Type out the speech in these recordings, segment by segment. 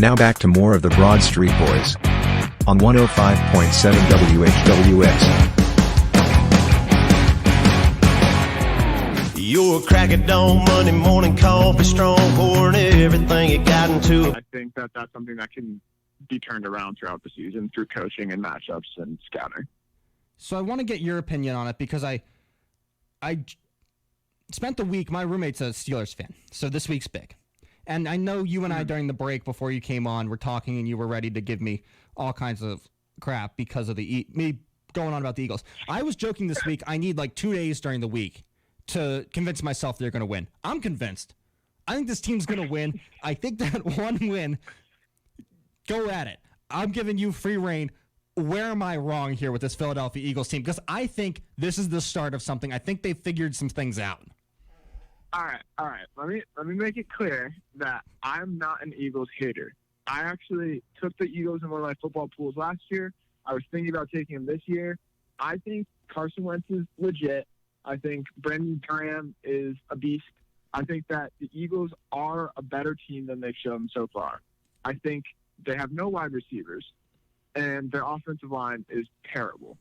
Now back to more of the Broadstreet Boys on 105.7 WHWS. You're a crack of dawn, Monday morning coffee, strong, pouring everything you got into it. I think that that's something that can be turned around throughout the season through coaching and matchups and scouting. So I want to get your opinion on it because I spent the week, my roommate's a Steelers fan, so this week's big. And I know you and I, during the break before you came on, were talking and you were ready to give me all kinds of crap because of me going on about the Eagles. I was joking this week, I need like 2 days during the week to convince myself they're going to win. I'm convinced. I think this team's going to win. I think that one win, go at it. I'm giving you free reign. Where am I wrong here with this Philadelphia Eagles team? Because I think this is the start of something. I think they figured some things out. All right. Let me make it clear that I'm not an Eagles hater. I actually took the Eagles in one of my football pools last year. I was thinking about taking them this year. I think Carson Wentz is legit. I think Brandon Graham is a beast. I think that the Eagles are a better team than they've shown so far. I think they have no wide receivers, and their offensive line is terrible.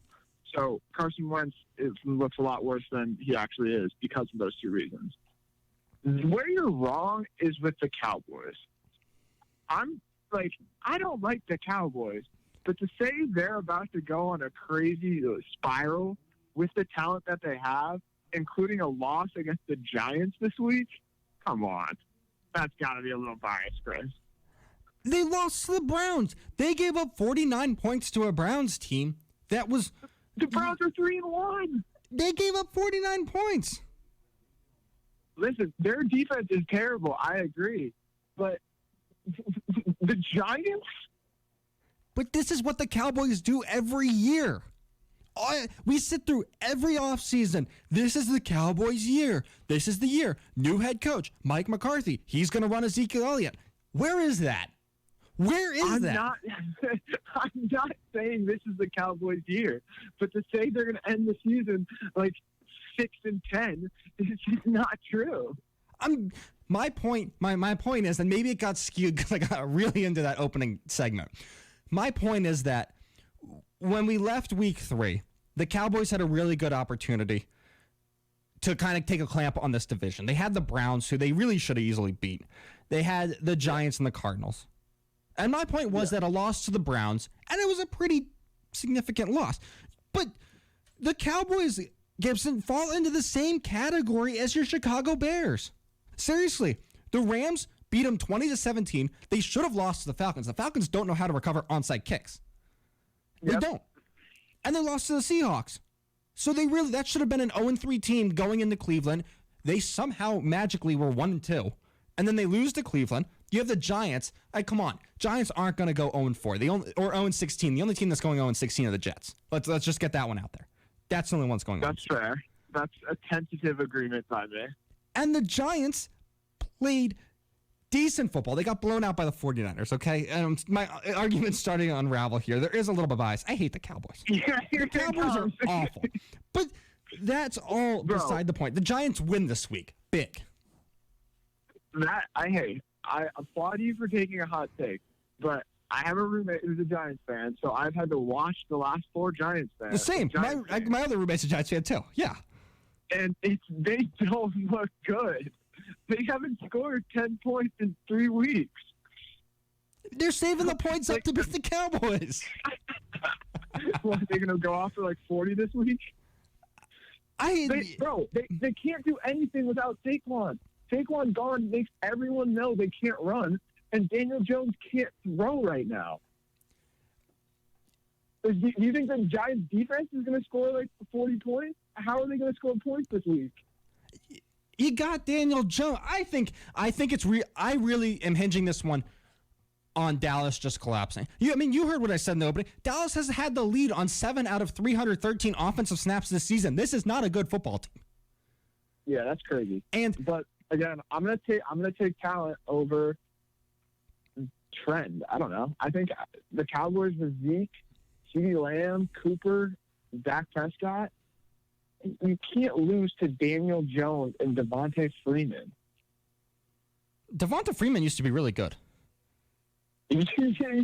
So Carson Wentz looks a lot worse than he actually is because of those two reasons. Where you're wrong is with the Cowboys. I don't like the Cowboys, but to say they're about to go on a crazy spiral with the talent that they have, including a loss against the Giants this week, come on. That's got to be a little biased, Chris. They lost to the Browns. They gave up 49 points to a Browns team that was... The Browns are 3-1. They gave up 49 points. Listen, their defense is terrible. I agree. But the Giants? But this is what the Cowboys do every year. We sit through every offseason. This is the Cowboys' year. This is the year. New head coach, Mike McCarthy. He's going to run Ezekiel Elliott. Where is that? Where is that? I'm not saying this is the Cowboys' year, but to say they're going to end the season like 6-10 is just not true. My point is, and maybe it got skewed because I got really into that opening segment. My point is that when we left week 3, the Cowboys had a really good opportunity to kind of take a clamp on this division. They had the Browns, who they really should have easily beat. They had the Giants and the Cardinals. And my point was that a loss to the Browns, and it was a pretty significant loss. But the Cowboys, Gibson, fall into the same category as your Chicago Bears. Seriously, the Rams beat them 20-17. They should have lost to the Falcons. The Falcons don't know how to recover onside kicks. They don't. And they lost to the Seahawks. So that should have been an 0-3 team going into Cleveland. They somehow magically were 1-2. And then they lose to Cleveland. You have the Giants. Come on. Giants aren't going to go 0-4. Or 0-16. The only team that's going 0-16 are the Jets. Let's just get that one out there. That's the only one that's going 0-16. That's fair. That's a tentative agreement by me. And the Giants played decent football. They got blown out by the 49ers, okay? My argument's starting to unravel here. There is a little bit of bias. I hate the Cowboys. Yeah, the Cowboys are awful. But that's all beside the point. The Giants win this week. Big. That I hate. I applaud you for taking a hot take, but I have a roommate who's a Giants fan, so I've had to watch the last 4 Giants fans. The same. My other roommate's a Giants fan, too. Yeah. And they don't look good. They haven't scored 10 points in 3 weeks. They're saving the points up to beat the Cowboys. What, they're going to go off for like 40 this week? They can't do anything without Saquon. Saquon gone makes everyone know they can't run, and Daniel Jones can't throw right now. Do you think the Giants' defense is going to score like 40 points? How are they going to score points this week? You got Daniel Jones. I think it's I really am hinging this one on Dallas just collapsing. You heard what I said in the opening. Dallas has had the lead on 7 out of 313 offensive snaps this season. This is not a good football team. Yeah, that's crazy. But again, I'm gonna take talent over trend. I don't know. I think the Cowboys with Zeke, CeeDee Lamb, Cooper, Dak Prescott. You can't lose to Daniel Jones and Devonta Freeman. Devonta Freeman used to be really good. You